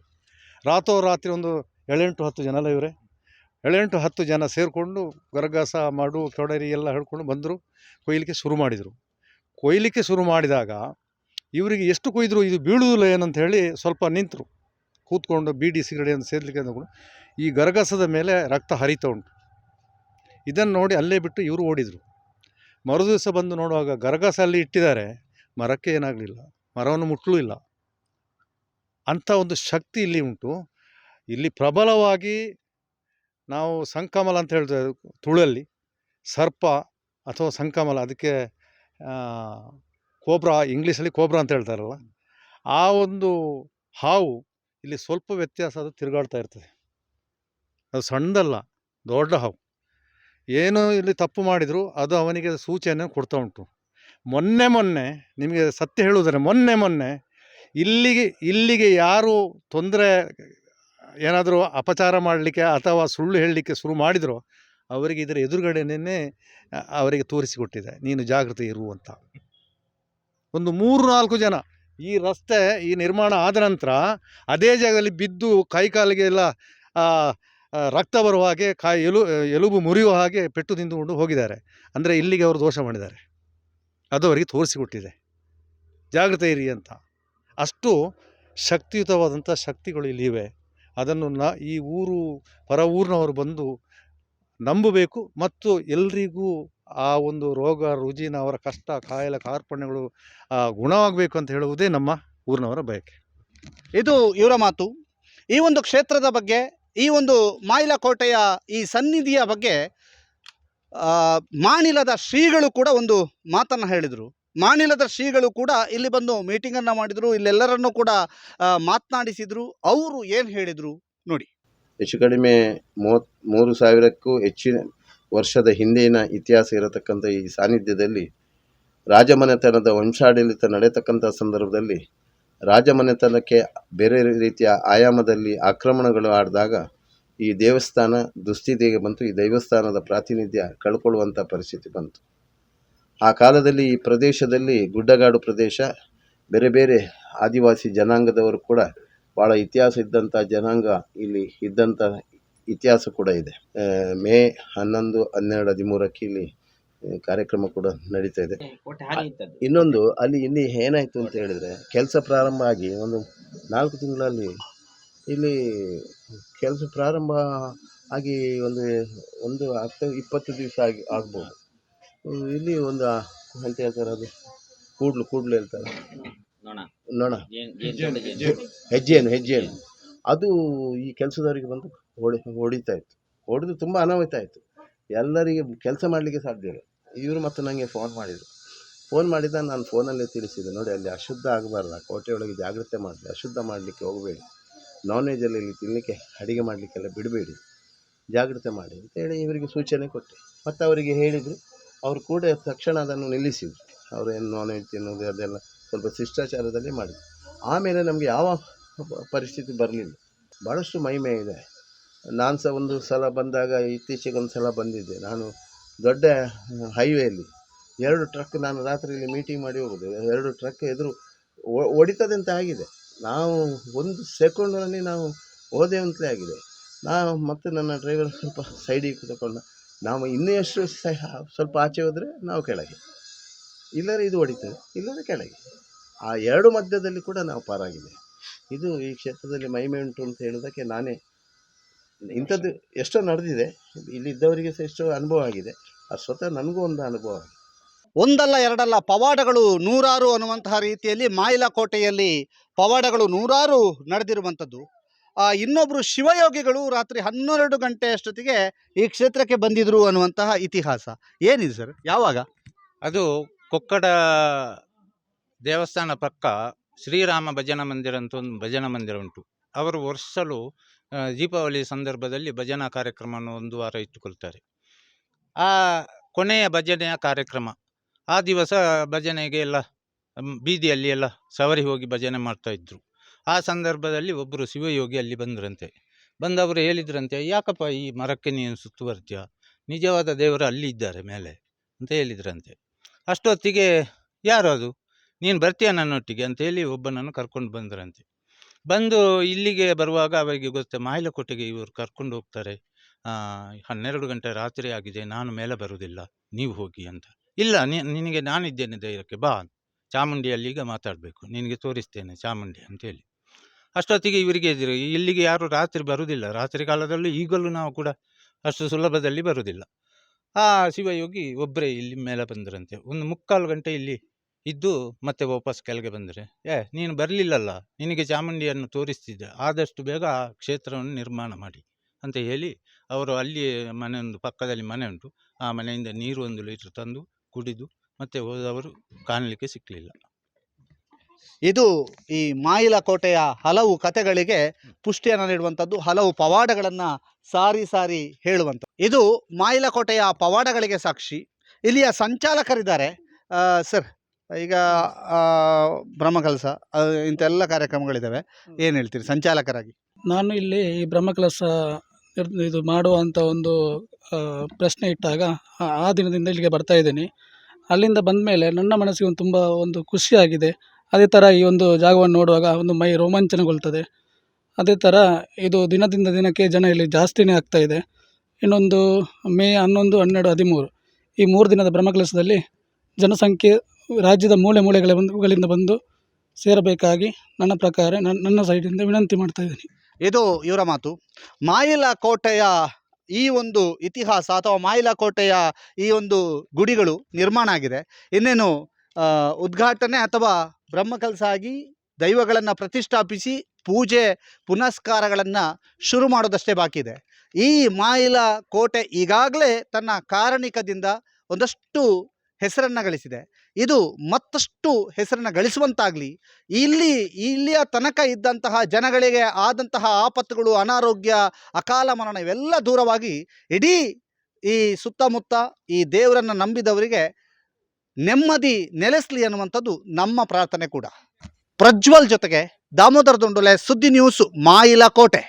ರಾತ್ರೋರಾತ್ರಿ ಒಂದು 7-10 ಜನ ಅಲ್ಲ ಇವರೇ, 7-10 ಜನ ಸೇರಿಕೊಂಡು ಗರಗಸ ಮಾಡು ಕೊಡರಿ ಎಲ್ಲ ಹೇಳ್ಕೊಂಡು ಬಂದರು. ಕೊಯ್ಲಿಕ್ಕೆ ಶುರು ಮಾಡಿದಾಗ ಇವರಿಗೆ ಎಷ್ಟು ಕೊಯ್ದರು ಇದು ಬೀಳುವುದಿಲ್ಲ ಏನಂತ ಹೇಳಿ ಸ್ವಲ್ಪ ನಿಂತರು, ಕೂತ್ಕೊಂಡು ಬೀಡಿ ಸಿಗರೇಟ್ ಸೇದಲಿಕ್ಕೆ ಅಂದ್ಕೊಂಡು ಈ ಗರಗಸದ ಮೇಲೆ ರಕ್ತ ಹರಿತಾ ಉಂಟು. ಇದನ್ನು ನೋಡಿ ಅಲ್ಲೇ ಬಿಟ್ಟು ಇವರು ಓಡಿದರು. ಮರುದಿವಸ ಬಂದು ನೋಡುವಾಗ ಗರಗಸ ಅಲ್ಲಿ ಇಟ್ಟಿದ್ದಾರೆ, ಮರಕ್ಕೆ ಏನಾಗಲಿಲ್ಲ, ಮರವನ್ನು ಮುಟ್ಟಲೂ ಇಲ್ಲ. ಅಂಥ ಒಂದು ಶಕ್ತಿ ಇಲ್ಲಿ ಉಂಟು. ಇಲ್ಲಿ ಪ್ರಬಲವಾಗಿ ನಾವು ಸಂಕಮಲ ಅಂತ ಹೇಳ್ತೇವೆ ತುಳಲ್ಲಿ, ಸರ್ಪ ಅಥವಾ ಸಂಕಮಲ, ಅದಕ್ಕೆ ಕೋಬ್ರಾ, ಇಂಗ್ಲೀಷಲ್ಲಿ ಕೋಬ್ರಾ ಅಂತ ಹೇಳ್ತಾರಲ್ಲ, ಆ ಒಂದು ಹಾವು ಇಲ್ಲಿ ಸ್ವಲ್ಪ ವ್ಯತ್ಯಾಸ ಅದು ತಿರುಗಾಡ್ತಾ ಇರ್ತದೆ. ಅದು ಸಣ್ಣದಲ್ಲ, ದೊಡ್ಡ ಹಾವು. ಏನು ಇಲ್ಲಿ ತಪ್ಪು ಮಾಡಿದರೂ ಅದು ಅವನಿಗೆ ಸೂಚನೆ ಕೊಡ್ತಾ ಉಂಟು. ಮೊನ್ನೆ ನಿಮಗೆ ಸತ್ಯ ಹೇಳುವುದರೆ ಮೊನ್ನೆ ಇಲ್ಲಿಗೆ ಯಾರು ತೊಂದರೆ ಏನಾದರೂ ಅಪಚಾರ ಮಾಡಲಿಕ್ಕೆ ಅಥವಾ ಸುಳ್ಳು ಹೇಳಲಿಕ್ಕೆ ಶುರು ಮಾಡಿದರೋ ಅವರಿಗೆ ಇದರ ಎದುರುಗಡೆನೇ ಅವರಿಗೆ ತೋರಿಸಿಕೊಟ್ಟಿದೆ, ನೀನು ಜಾಗೃತಿ ಇರು ಅಂತ. ಒಂದು 3-4 ಜನ ಈ ರಸ್ತೆ ಈ ನಿರ್ಮಾಣ ಆದ ನಂತರ ಅದೇ ಜಾಗದಲ್ಲಿ ಬಿದ್ದು ಕೈಕಾಲಿಗೆ ಎಲ್ಲ ರಕ್ತ ಬರುವ ಹಾಗೆ ಎಲುಬು ಮುರಿಯುವ ಹಾಗೆ ಪೆಟ್ಟು ತಿಂದುಕೊಂಡು ಹೋಗಿದ್ದಾರೆ. ಅಂದರೆ ಇಲ್ಲಿಗೆ ಅವರು ದೋಷ ಮಾಡಿದ್ದಾರೆ, ಅದು ಅವರಿಗೆ ತೋರಿಸಿಕೊಟ್ಟಿದೆ, ಜಾಗೃತೆ ಇರಿ ಅಂತ. ಅಷ್ಟು ಶಕ್ತಿಯುತವಾದಂಥ ಶಕ್ತಿಗಳು ಇಲ್ಲಿವೆ. ಅದನ್ನು ಈ ಹೊರ ಊರಿನವರು ಬಂದು ನಂಬಬೇಕು ಮತ್ತು ಎಲ್ರಿಗೂ ಆ ಒಂದು ರೋಗ ರುಜಿನ ಅವರ ಕಷ್ಟ ಕಾಯಿಲೆ ಕಾರ್ಪಣ್ಯಗಳು ಗುಣವಾಗಬೇಕು ಅಂತ ಹೇಳುವುದೇ ನಮ್ಮ ಊರಿನವರ ಬಯಕೆ. ಇದು ಇವರ ಮಾತು. ಈ ಒಂದು ಕ್ಷೇತ್ರದ ಬಗ್ಗೆ, ಈ ಒಂದು ಮಾಯಿಲಕೋಟೆಯ ಈ ಸನ್ನಿಧಿಯ ಬಗ್ಗೆ ಮಾನಿಲದ ಶ್ರೀಗಳು ಕೂಡ ಒಂದು ಮಾತನ್ನು ಹೇಳಿದರು. ಮಾನಿಲದ ಶ್ರೀಗಳು ಕೂಡ ಇಲ್ಲಿ ಬಂದು ಮೀಟಿಂಗನ್ನು ಮಾಡಿದರು, ಇಲ್ಲೆಲ್ಲರನ್ನೂ ಕೂಡ ಮಾತನಾಡಿಸಿದರು. ಅವರು ಏನು ಹೇಳಿದರು ನೋಡಿ. ಹೆಚ್ಚು ಕಡಿಮೆ 33,000ಕ್ಕೂ ಹೆಚ್ಚಿನ ವರ್ಷದ ಹಿಂದಿನ ಇತಿಹಾಸ ಇರತಕ್ಕಂಥ ಈ ಸಾನ್ನಿಧ್ಯದಲ್ಲಿ ರಾಜಮನೆತನದ ವಂಶಾಡಳಿತ ನಡೆಯತಕ್ಕಂಥ ಸಂದರ್ಭದಲ್ಲಿ ರಾಜಮನೆತನಕ್ಕೆ ಬೇರೆ ರೀತಿಯ ಆಯಾಮದಲ್ಲಿ ಆಕ್ರಮಣಗಳು ಆಡಿದಾಗ ಈ ದೇವಸ್ಥಾನ ದುಸ್ಥಿತಿಗೆ ಬಂತು. ಈ ದೇವಸ್ಥಾನದ ಪ್ರಾತಿನಿಧ್ಯ ಕಳ್ಕೊಳ್ಳುವಂಥ ಪರಿಸ್ಥಿತಿ ಬಂತು. ಆ ಕಾಲದಲ್ಲಿ ಈ ಪ್ರದೇಶದಲ್ಲಿ ಗುಡ್ಡಗಾಡು ಪ್ರದೇಶ, ಬೇರೆ ಬೇರೆ ಆದಿವಾಸಿ ಜನಾಂಗದವರು ಕೂಡ ಭಾಳ ಇತಿಹಾಸ ಇದ್ದಂಥ ಜನಾಂಗ ಇಲ್ಲಿ ಇದ್ದಂಥ ಇತಿಹಾಸ ಕೂಡ ಇದೆ. ಮೇ 11, 12, 13ಕ್ಕೆ ಇಲ್ಲಿ ಕಾರ್ಯಕ್ರಮ ಕೂಡ ನಡೀತಾ ಇದೆ. ಇನ್ನೊಂದು ಇಲ್ಲಿ ಏನಾಯಿತು ಅಂತ ಹೇಳಿದರೆ, ಕೆಲಸ ಪ್ರಾರಂಭ ಆಗಿ ಒಂದು 4 ತಿಂಗಳಲ್ಲಿ ಇಲ್ಲಿ ಕೆಲಸ ಪ್ರಾರಂಭ ಆಗಿ ಒಂದು 10-20 ದಿವಸ ಆಗ್ಬೋದು. ಇಲ್ಲಿ ಒಂದು ಅಂತ ಹೇಳ್ತಾರೆ, ಅದು ಕೂಡ್ಲು ಹೇಳ್ತಾರೆ, ನೊಣ, ಹೆಜ್ಜೆನು ಅದು ಈ ಕೆಲಸದವರಿಗೆ ಬಂದು ಹೊಡಿತಾ ಇತ್ತು. ಹೊಡೆದು ತುಂಬ ಅನಾಹುತ ಆಯಿತು. ಎಲ್ಲರಿಗೆ ಕೆಲಸ ಮಾಡಲಿಕ್ಕೆ ಸಾಧ್ಯ ಇಲ್ಲ. ಇವರು ಮತ್ತು ನನಗೆ ಫೋನ್ ಮಾಡಿದ ನಾನು ಫೋನಲ್ಲೇ ತಿಳಿಸಿದೆ, ನೋಡಿ ಅಲ್ಲಿ ಅಶುದ್ಧ ಆಗಬಾರ್ದು, ಕೋಟೆಯೊಳಗೆ ಜಾಗ್ರತೆ ಮಾಡಲಿ, ಅಶುದ್ಧ ಮಾಡಲಿಕ್ಕೆ ಹೋಗಬೇಡಿ, ನಾನ್ ವೆಜ್ಜಲ್ಲಿ ಇಲ್ಲಿ ತಿನ್ನಲಿಕ್ಕೆ ಅಡಿಗೆ ಮಾಡಲಿಕ್ಕೆಲ್ಲ ಬಿಡಬೇಡಿ, ಜಾಗ್ರತೆ ಮಾಡಿ ಅಂತೇಳಿ ಇವರಿಗೆ ಸೂಚನೆ ಕೊಟ್ಟೆ. ಮತ್ತು ಅವರಿಗೆ ಹೇಳಿದರು, ಅವರು ಕೂಡ ತಕ್ಷಣ ಅದನ್ನು ನಿಲ್ಲಿಸಿದರು. ಅವರು ಏನು ನಾನ್ ವೆಜ್ ತಿನ್ನೋದು ಅದೆಲ್ಲ ಸ್ವಲ್ಪ ಶಿಷ್ಟಾಚಾರದಲ್ಲಿ ಮಾಡಿದ್ರು. ಆಮೇಲೆ ನಮಗೆ ಯಾವ ಪರಿಸ್ಥಿತಿ ಬರಲಿಲ್ಲ. ಭಾಳಷ್ಟು ಮಹಿಮೆ ಇದೆ. ನಾನು ಸಹ ಒಂದು ಸಲ ಬಂದಾಗ, ಇತ್ತೀಚೆಗೆ ಒಂದು ಸಲ ಬಂದಿದ್ದೆ, ನಾನು ದೊಡ್ಡ ಹೈವೇಯಲ್ಲಿ 2 ಟ್ರಕ್, ನಾನು ರಾತ್ರಿಯಲ್ಲಿ ಮೀಟಿಂಗ್ ಮಾಡಿ ಹೋಗೋದು, 2 ಟ್ರಕ್ ಎದುರು ಹೊಡಿತದೆ ಅಂತ ಆಗಿದೆ. ನಾವು 1 ಸೆಕೆಂಡ್ನಲ್ಲಿ ನಾವು ಹೋದೆ ಅಂತಲೇ ಆಗಿದೆ. ನಾವು ಮತ್ತು ನನ್ನ ಡ್ರೈವರ್ ಸ್ವಲ್ಪ ಸೈಡಿಗೆ ಕೂತ್ಕೊಂಡು, ನಾವು ಇನ್ನೂ ಎಷ್ಟು ಸ್ವಲ್ಪ ಆಚೆ ಹೋದರೆ ನಾವು ಕೆಳಗೆ. ಇಲ್ಲದ್ರೆ ಇದು ಹೊಡಿತದೆ, ಇಲ್ಲದ್ರೆ ಕೆಳಗೆ. ಆ ಎರಡು ಮಧ್ಯದಲ್ಲಿ ಕೂಡ ನಾವು ಪಾರಾಗಿದೆ. ಇದು ಈ ಕ್ಷೇತ್ರದಲ್ಲಿ ಮಹಿಮೆ ಉಂಟು ಅಂತ ಹೇಳೋದಕ್ಕೆ ನಾನೇ, ಇಂಥದ್ದು ಎಷ್ಟೋ ನಡೆದಿದೆ, ಇಲ್ಲಿದ್ದವರಿಗೆ ಸಹ ಎಷ್ಟೋ ಅನುಭವ ಆಗಿದೆ. ಅದು ಸ್ವತಃ ನನಗೂ ಒಂದು ಅನುಭವ ಆಗಿದೆ. ಒಂದಲ್ಲ ಎರಡಲ್ಲ ಪವಾಡಗಳು ನೂರಾರು ಅನ್ನುವಂತಹ ರೀತಿಯಲ್ಲಿ ಮಾಯಿಲಕೋಟೆಯಲ್ಲಿ ಪವಾಡಗಳು ನೂರಾರು ನಡೆದಿರುವಂಥದ್ದು. ಇನ್ನೊಬ್ಬರು ಶಿವಯೋಗಿಗಳು ರಾತ್ರಿ 12 ಗಂಟೆಯಷ್ಟೊತ್ತಿಗೆ ಈ ಕ್ಷೇತ್ರಕ್ಕೆ ಬಂದಿದ್ರು ಅನ್ನುವಂತಹ ಇತಿಹಾಸ ಏನಿದೆ ಸರ್? ಯಾವಾಗ? ಅದು ಕೊಕ್ಕಡ ದೇವಸ್ಥಾನ ಪಕ್ಕ ಶ್ರೀರಾಮ ಭಜನಾ ಮಂದಿರ ಅಂತ ಒಂದು ಭಜನಾ ಮಂದಿರ ಉಂಟು. ಅವರು ವರ್ಷಲು ದೀಪಾವಳಿ ಸಂದರ್ಭದಲ್ಲಿ ಭಜನಾ ಕಾರ್ಯಕ್ರಮವನ್ನು 1 ವಾರ ಇಟ್ಟುಕೊಳ್ತಾರೆ. ಆ ಕೊನೆಯ ಭಜನೆಯ ಕಾರ್ಯಕ್ರಮ ಆ ದಿವಸ ಭಜನೆಗೆ ಎಲ್ಲ ಬೀದಿಯಲ್ಲಿ ಎಲ್ಲ ಸವರಿ ಹೋಗಿ ಭಜನೆ ಮಾಡ್ತಾಯಿದ್ರು. ಆ ಸಂದರ್ಭದಲ್ಲಿ ಒಬ್ಬರು ಶಿವಯೋಗಿ ಅಲ್ಲಿ ಬಂದ್ರಂತೆ. ಬಂದವರು ಹೇಳಿದ್ರಂತೆ, ಯಾಕಪ್ಪ ಈ ಮರಕ್ಕೆ ನೀನು ಸುತ್ತುವರ್ತೀಯ, ನಿಜವಾದ ದೇವರು ಅಲ್ಲಿ ಇದ್ದಾರೆ ಮೇಲೆ ಅಂತ ಹೇಳಿದ್ರಂತೆ. ಅಷ್ಟೊತ್ತಿಗೆ ಯಾರು ಅದು, ನೀನು ಬರ್ತೀಯ ನನ್ನೊಟ್ಟಿಗೆ ಅಂತೇಳಿ ಒಬ್ಬನನ್ನು ಕರ್ಕೊಂಡು ಬಂದ್ರಂತೆ. ಬಂದು ಇಲ್ಲಿಗೆ ಬರುವಾಗ ಅವರಿಗೆ ಗೊತ್ತೆ, ಮಾಯಿಲಕೋಟೆಗೆ ಇವರು ಕರ್ಕೊಂಡು ಹೋಗ್ತಾರೆ, 12 ಗಂಟೆ ರಾತ್ರಿ ಆಗಿದೆ, ನಾನು ಮೇಲೆ ಬರುವುದಿಲ್ಲ, ನೀವು ಹೋಗಿ ಅಂತ. ಇಲ್ಲ, ನಿನಗೆ ನಾನಿದ್ದೇನೆ ಧೈರ್ಯಕ್ಕೆ, ಬಾ, ಚಾಮುಂಡಿಯಲ್ಲಿ ಈಗ ಮಾತಾಡಬೇಕು, ನಿನಗೆ ತೋರಿಸ್ತೇನೆ ಚಾಮುಂಡಿ ಅಂತೇಳಿ. ಅಷ್ಟೊತ್ತಿಗೆ ಇವರಿಗೆ ಇಲ್ಲಿಗೆ ಯಾರು ರಾತ್ರಿ ಬರುವುದಿಲ್ಲ, ರಾತ್ರಿ ಕಾಲದಲ್ಲೂ ಈಗಲೂ ನಾವು ಕೂಡ ಅಷ್ಟು ಸುಲಭದಲ್ಲಿ ಬರುವುದಿಲ್ಲ. ಆ ಶಿವಯೋಗಿ ಒಬ್ಬರೇ ಇಲ್ಲಿ ಮೇಲೆ ಬಂದರಂತೆ. 1 ಮುಕ್ಕಾಲು ಗಂಟೆ ಇಲ್ಲಿ ಇದ್ದು ಮತ್ತೆ ವಾಪಸ್ ಕೆಳಗೆ ಬಂದರೆ, ನೀನು ಬರಲಿಲ್ಲಲ್ಲ, ನಿನಗೆ ಚಾಮುಂಡಿಯನ್ನು ತೋರಿಸ್ತಿದ್ದೆ, ಆದಷ್ಟು ಬೇಗ ಆ ಕ್ಷೇತ್ರವನ್ನು ನಿರ್ಮಾಣ ಮಾಡಿ ಅಂತ ಹೇಳಿ ಅವರು ಅಲ್ಲಿ ಒಂದು ಪಕ್ಕದಲ್ಲಿ ಮನೆ ಉಂಟು, ಆ ಮನೆಯಿಂದ ನೀರು 1 ಲೀಟ್ರ್ ತಂದು ಕುಡಿದು ಮತ್ತೆ ಹೋದವರು ಕಾಣಲಿಕ್ಕೆ ಸಿಕ್ಕಲಿಲ್ಲ. ಇದು ಈ ಮಾಯಿಲಕೋಟೆಯ ಹಲವು ಕಥೆಗಳಿಗೆ ಪುಷ್ಟಿಯನ್ನು ನೀಡುವಂಥದ್ದು, ಹಲವು ಪವಾಡಗಳನ್ನು ಸಾರಿ ಸಾರಿ ಹೇಳುವಂಥದ್ದು. ಇದು ಮಾಯಿಲಕೋಟೆಯ ಪವಾಡಗಳಿಗೆ ಸಾಕ್ಷಿ. ಇಲ್ಲಿಯ ಸಂಚಾಲಕರಿದ್ದಾರೆ. ಸರ್, ಈಗ ಬ್ರಹ್ಮಕಲಶ ಇಂಥೆಲ್ಲ ಕಾರ್ಯಕ್ರಮಗಳಿದ್ದಾವೆ, ಏನು ಹೇಳ್ತೀರಿ ಸಂಚಾಲಕರಾಗಿ? ನಾನು ಇಲ್ಲಿ ಈ ಬ್ರಹ್ಮಕಲಶ ಇದು ಮಾಡುವಂಥ ಒಂದು ಪ್ರಶ್ನೆ ಇಟ್ಟಾಗ ಆ ದಿನದಿಂದ ಇಲ್ಲಿಗೆ ಬರ್ತಾ ಇದ್ದೀನಿ. ಅಲ್ಲಿಂದ ಬಂದ ಮೇಲೆ ನನ್ನ ಮನಸ್ಸಿಗೆ ತುಂಬ ಒಂದು ಖುಷಿಯಾಗಿದೆ. ಅದೇ ಥರ ಈ ಒಂದು ಜಾಗವನ್ನು ನೋಡುವಾಗ ಒಂದು ಮೈ ರೋಮಾಂಚನಗೊಳ್ತದೆ. ಅದೇ ಥರ ಇದು ದಿನದಿಂದ ದಿನಕ್ಕೆ ಜನ ಇಲ್ಲಿ ಜಾಸ್ತಿನೇ ಆಗ್ತಾ ಇದೆ. ಇನ್ನೊಂದು ಮೇ 11, 12, 13 ಈ 3 ದಿನದ ಬ್ರಹ್ಮಕಲಶದಲ್ಲಿ ಜನಸಂಖ್ಯೆ ರಾಜ್ಯದ ಮೂಲೆ ಮೂಲೆಗಳಿಂದ ಬಂದು ಸೇರಬೇಕಾಗಿ ನನ್ನ ಪ್ರಕಾರ ನನ್ನ ಸೈಡಿಂದ ವಿನಂತಿ ಮಾಡ್ತಾ ಇದ್ದೀನಿ. ಇದು ಇವರ ಮಾತು. ಮಾಯಿಲಕೋಟೆಯ ಈ ಒಂದು ಇತಿಹಾಸ ಅಥವಾ ಮಾಯಿಲಕೋಟೆಯ ಈ ಒಂದು ಗುಡಿಗಳು ನಿರ್ಮಾಣ ಆಗಿದೆ. ಇನ್ನೇನು ಉದ್ಘಾಟನೆ ಅಥವಾ ಬ್ರಹ್ಮಕಲಶ ಆಗಿ ದೈವಗಳನ್ನು ಪ್ರತಿಷ್ಠಾಪಿಸಿ ಪೂಜೆ ಪುನಸ್ಕಾರಗಳನ್ನು ಶುರು ಮಾಡೋದಷ್ಟೇ ಬಾಕಿ ಇದೆ. ಈ ಮಾಯಿಲಕೋಟೆ ಈಗಾಗಲೇ ತನ್ನ ಕಾರಣಿಕದಿಂದ ಒಂದಷ್ಟು ಹೆಸರನ್ನು ಗಳಿಸಿದೆ. ಇದು ಮತ್ತಷ್ಟು ಹೆಸರನ್ನು ಗಳಿಸುವಂತಾಗಲಿ, ಇಲ್ಲಿಯ ತನಕ ಇದ್ದಂತಹ ಜನಗಳಿಗೆ ಆದಂತಹ ಆಪತ್ತುಗಳು, ಅನಾರೋಗ್ಯ, ಅಕಾಲ ಮರಣ ಇವೆಲ್ಲ ದೂರವಾಗಿ ಇಡೀ ಈ ಸುತ್ತಮುತ್ತ ಈ ದೇವರನ್ನು ನಂಬಿದವರಿಗೆ ನೆಮ್ಮದಿ ನೆಲೆಸಲಿ ಅನ್ನುವಂಥದ್ದು ನಮ್ಮ ಪ್ರಾರ್ಥನೆ ಕೂಡ. ಪ್ರಜ್ವಲ್ ಜೊತೆಗೆ ದಾಮೋದರ ದುಂಡುಲೆ, ಸುದ್ದಿ ನ್ಯೂಸ್, ಮಾಯಿಲಕೋಟೆ.